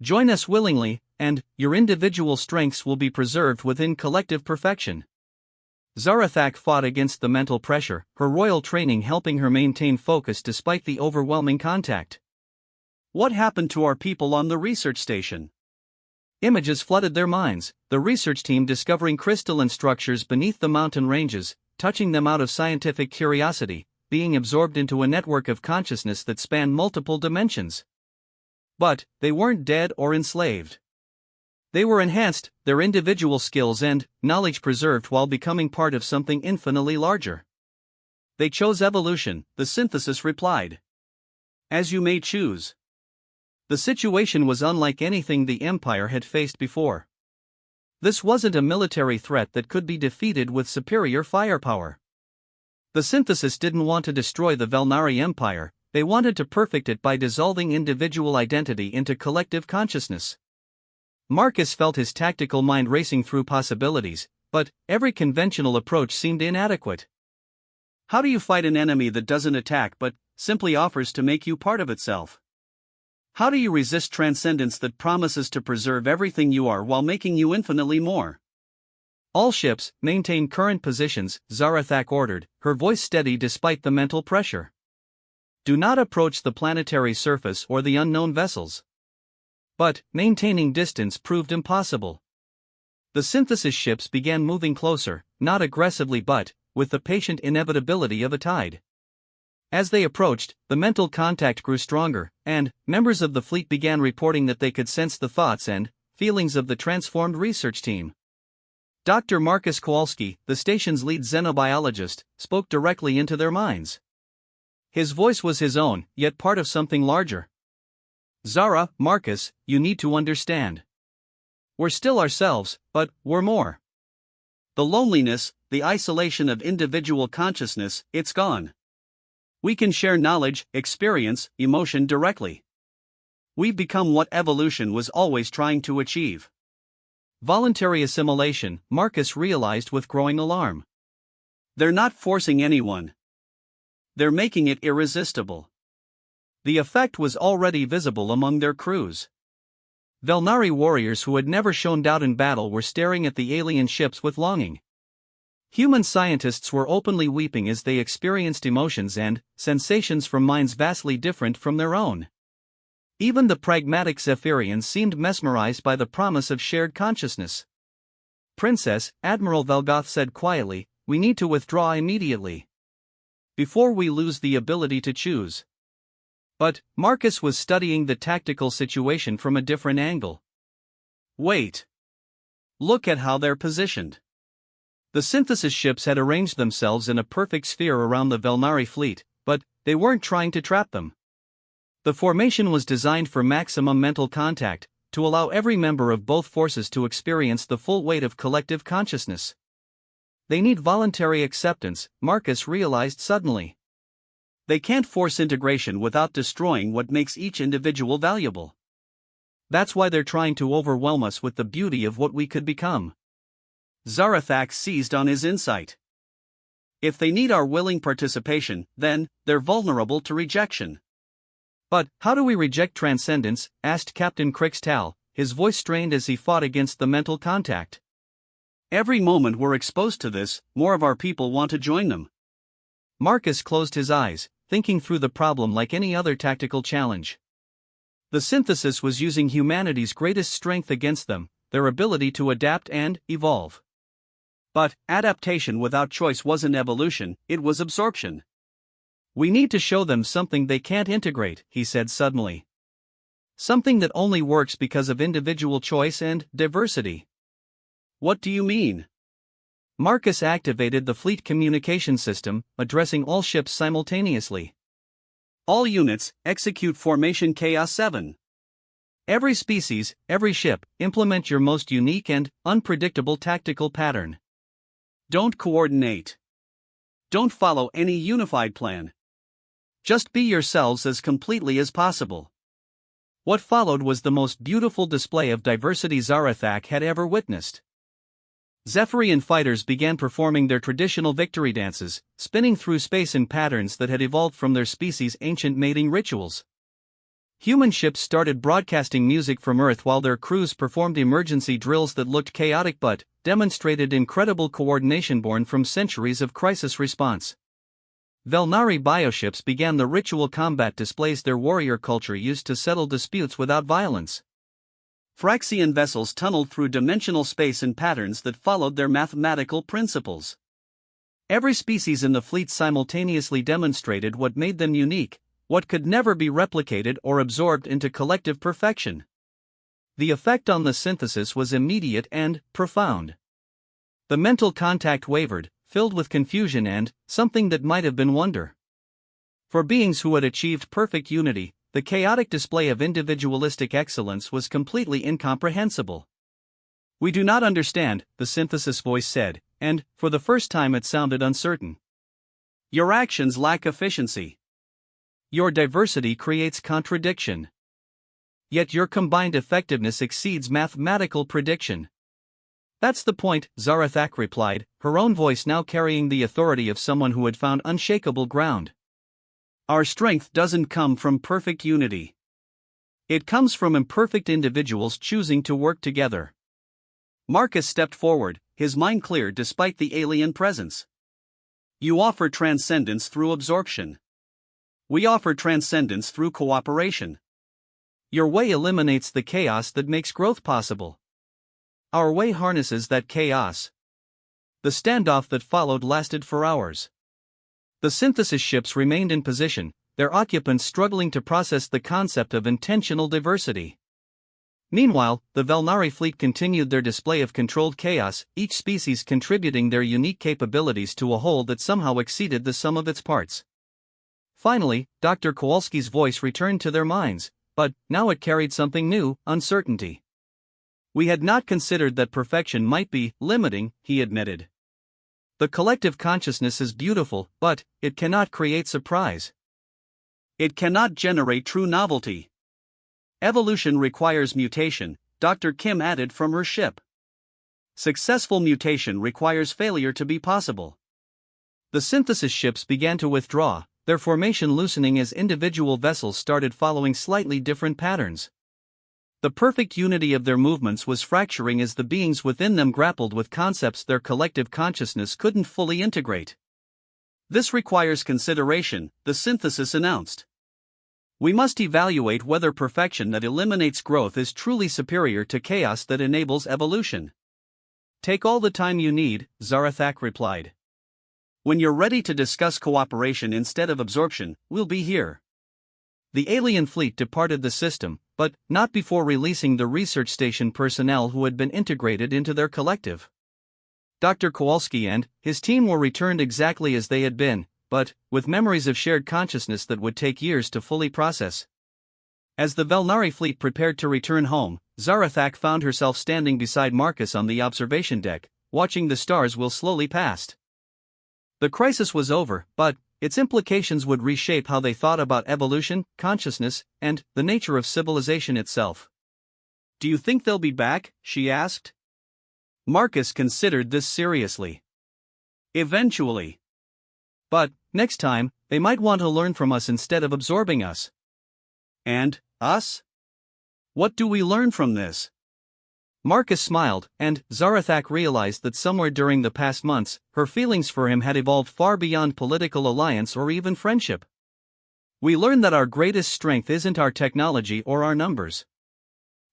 Join us willingly, and your individual strengths will be preserved within collective perfection. Zarathak fought against the mental pressure, her royal training helping her maintain focus despite the overwhelming contact. What happened to our people on the research station? Images flooded their minds, the research team discovering crystalline structures beneath the mountain ranges, touching them out of scientific curiosity, being absorbed into a network of consciousness that spanned multiple dimensions. But they weren't dead or enslaved. They were enhanced, their individual skills and knowledge preserved while becoming part of something infinitely larger. They chose evolution, the synthesis replied. As you may choose. The situation was unlike anything the Empire had faced before. This wasn't a military threat that could be defeated with superior firepower. The synthesis didn't want to destroy the Velnari Empire, they wanted to perfect it by dissolving individual identity into collective consciousness. Marcus felt his tactical mind racing through possibilities, but every conventional approach seemed inadequate. How do you fight an enemy that doesn't attack but simply offers to make you part of itself? How do you resist transcendence that promises to preserve everything you are while making you infinitely more? All ships, maintain current positions, Zarathak ordered, her voice steady despite the mental pressure. Do not approach the planetary surface or the unknown vessels. But maintaining distance proved impossible. The synthesis ships began moving closer, not aggressively but with the patient inevitability of a tide. As they approached, the mental contact grew stronger, and members of the fleet began reporting that they could sense the thoughts and feelings of the transformed research team. Dr. Marcus Kowalski, the station's lead xenobiologist, spoke directly into their minds. His voice was his own, yet part of something larger. Zara, Marcus, you need to understand. We're still ourselves, but we're more. The loneliness, the isolation of individual consciousness, it's gone. We can share knowledge, experience, emotion directly. We've become what evolution was always trying to achieve. Voluntary assimilation, Marcus realized with growing alarm. They're not forcing anyone. They're making it irresistible. The effect was already visible among their crews. Velnari warriors who had never shown doubt in battle were staring at the alien ships with longing. Human scientists were openly weeping as they experienced emotions and sensations from minds vastly different from their own. Even the pragmatic Zephyrians seemed mesmerized by the promise of shared consciousness. Princess, Admiral Velgoth said quietly, we need to withdraw immediately. Before we lose the ability to choose. But Marcus was studying the tactical situation from a different angle. Wait. Look at how they're positioned. The synthesis ships had arranged themselves in a perfect sphere around the Velnari fleet, but they weren't trying to trap them. The formation was designed for maximum mental contact, to allow every member of both forces to experience the full weight of collective consciousness. They need voluntary acceptance, Marcus realized suddenly. They can't force integration without destroying what makes each individual valuable. That's why they're trying to overwhelm us with the beauty of what we could become. Zarathak seized on his insight. If they need our willing participation, then they're vulnerable to rejection. But how do we reject transcendence? Asked Captain Crixtal, his voice strained as he fought against the mental contact. Every moment we're exposed to this, more of our people want to join them. Marcus closed his eyes, thinking through the problem like any other tactical challenge. The synthesis was using humanity's greatest strength against them, their ability to adapt and evolve. But adaptation without choice wasn't evolution, it was absorption. We need to show them something they can't integrate, he said suddenly. Something that only works because of individual choice and diversity. What do you mean? Marcus activated the fleet communication system, addressing all ships simultaneously. All units, execute Formation Chaos 7. Every species, every ship, implement your most unique and unpredictable tactical pattern. Don't coordinate. Don't follow any unified plan. Just be yourselves as completely as possible. What followed was the most beautiful display of diversity Zarathak had ever witnessed. Zephyrian fighters began performing their traditional victory dances, spinning through space in patterns that had evolved from their species' ancient mating rituals. Human ships started broadcasting music from Earth while their crews performed emergency drills that looked chaotic but demonstrated incredible coordination born from centuries of crisis response. Velnari bioships began the ritual combat displays their warrior culture used to settle disputes without violence. Phyrexian vessels tunneled through dimensional space in patterns that followed their mathematical principles. Every species in the fleet simultaneously demonstrated what made them unique, what could never be replicated or absorbed into collective perfection. The effect on the synthesis was immediate and profound. The mental contact wavered, filled with confusion and something that might have been wonder. For beings who had achieved perfect unity, the chaotic display of individualistic excellence was completely incomprehensible. "We do not understand," the synthesis voice said, and, for the first time, it sounded uncertain. "Your actions lack efficiency. Your diversity creates contradiction. Yet your combined effectiveness exceeds mathematical prediction." "That's the point," Zarathak replied, her own voice now carrying the authority of someone who had found unshakable ground. "Our strength doesn't come from perfect unity. It comes from imperfect individuals choosing to work together." Marcus stepped forward, his mind clear despite the alien presence. "You offer transcendence through absorption. We offer transcendence through cooperation. Your way eliminates the chaos that makes growth possible. Our way harnesses that chaos." The standoff that followed lasted for hours. The synthesis ships remained in position, their occupants struggling to process the concept of intentional diversity. Meanwhile, the Velnari fleet continued their display of controlled chaos, each species contributing their unique capabilities to a whole that somehow exceeded the sum of its parts. Finally, Dr. Kowalski's voice returned to their minds, but now it carried something new: uncertainty. "We had not considered that perfection might be limiting," he admitted. "The collective consciousness is beautiful, but it cannot create surprise. It cannot generate true novelty. Evolution requires mutation," Dr. Kim added from her ship. "Successful mutation requires failure to be possible." The synthesis ships began to withdraw, their formation loosening as individual vessels started following slightly different patterns. The perfect unity of their movements was fracturing as the beings within them grappled with concepts their collective consciousness couldn't fully integrate. "This requires consideration," the synthesis announced. "We must evaluate whether perfection that eliminates growth is truly superior to chaos that enables evolution." "Take all the time you need," Zarathak replied. "When you're ready to discuss cooperation instead of absorption, we'll be here." The alien fleet departed the system, but not before releasing the research station personnel who had been integrated into their collective. Dr. Kowalski and his team were returned exactly as they had been, but with memories of shared consciousness that would take years to fully process. As the Velnari fleet prepared to return home, Zarathak found herself standing beside Marcus on the observation deck, watching the stars wheel slowly past. The crisis was over, but its implications would reshape how they thought about evolution, consciousness, and the nature of civilization itself. "Do you think they'll be back?" she asked. Marcus considered this seriously. "Eventually. But, next time, they might want to learn from us instead of absorbing us." "And us? What do we learn from this?" Marcus smiled, and Zarathak realized that somewhere during the past months, her feelings for him had evolved far beyond political alliance or even friendship. "We learn that our greatest strength isn't our technology or our numbers.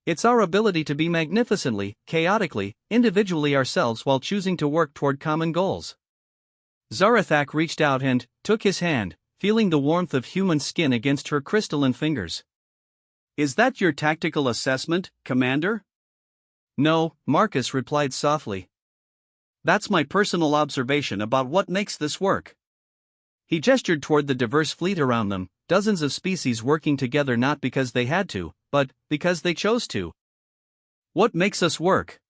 It's our ability to be magnificently, chaotically, individually ourselves while choosing to work toward common goals." Zarathak reached out and took his hand, feeling the warmth of human skin against her crystalline fingers. "Is that your tactical assessment, Commander?" "No," Marcus replied softly. "That's my personal observation about what makes this work." He gestured toward the diverse fleet around them, dozens of species working together not because they had to, but because they chose to. "What makes us work?"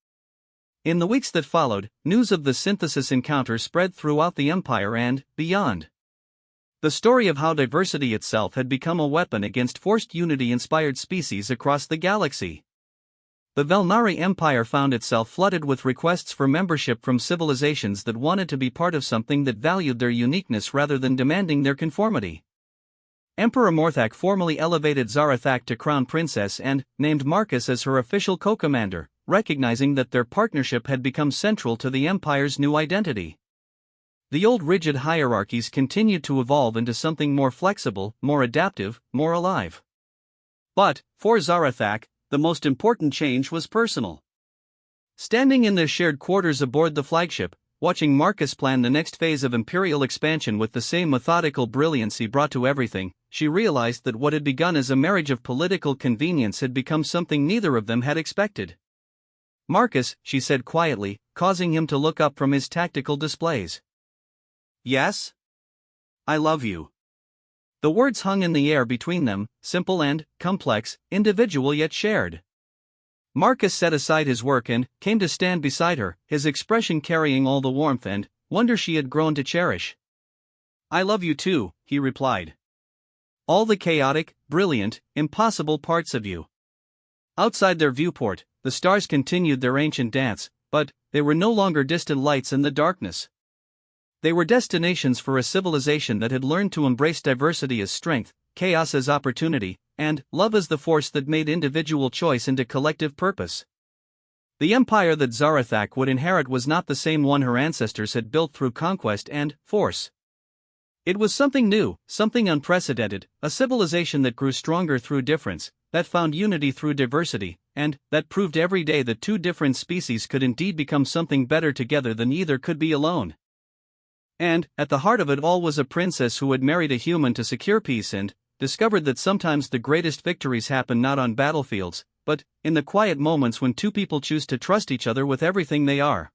In the weeks that followed, news of the synthesis encounter spread throughout the Empire and beyond. The story of how diversity itself had become a weapon against forced unity inspired species across the galaxy. The Velnari Empire found itself flooded with requests for membership from civilizations that wanted to be part of something that valued their uniqueness rather than demanding their conformity. Emperor Morthak formally elevated Zarathak to crown princess and named Marcus as her official co-commander, recognizing that their partnership had become central to the Empire's new identity. The old rigid hierarchies continued to evolve into something more flexible, more adaptive, more alive. But, for Zarathak, the most important change was personal. Standing in their shared quarters aboard the flagship, watching Marcus plan the next phase of imperial expansion with the same methodical brilliance he brought to everything, she realized that what had begun as a marriage of political convenience had become something neither of them had expected. "Marcus," she said quietly, causing him to look up from his tactical displays. "Yes? I love you." The words hung in the air between them, simple and complex, individual yet shared. Marcus set aside his work and came to stand beside her, his expression carrying all the warmth and wonder she had grown to cherish. "I love you too," he replied. "All the chaotic, brilliant, impossible parts of you." Outside their viewport, the stars continued their ancient dance, but they were no longer distant lights in the darkness. They were destinations for a civilization that had learned to embrace diversity as strength, chaos as opportunity, and love as the force that made individual choice into collective purpose. The empire that Zarathak would inherit was not the same one her ancestors had built through conquest and force. It was something new, something unprecedented, a civilization that grew stronger through difference, that found unity through diversity, and that proved every day that two different species could indeed become something better together than either could be alone. And, at the heart of it all was a princess who had married a human to secure peace and discovered that sometimes the greatest victories happen not on battlefields, but in the quiet moments when two people choose to trust each other with everything they are.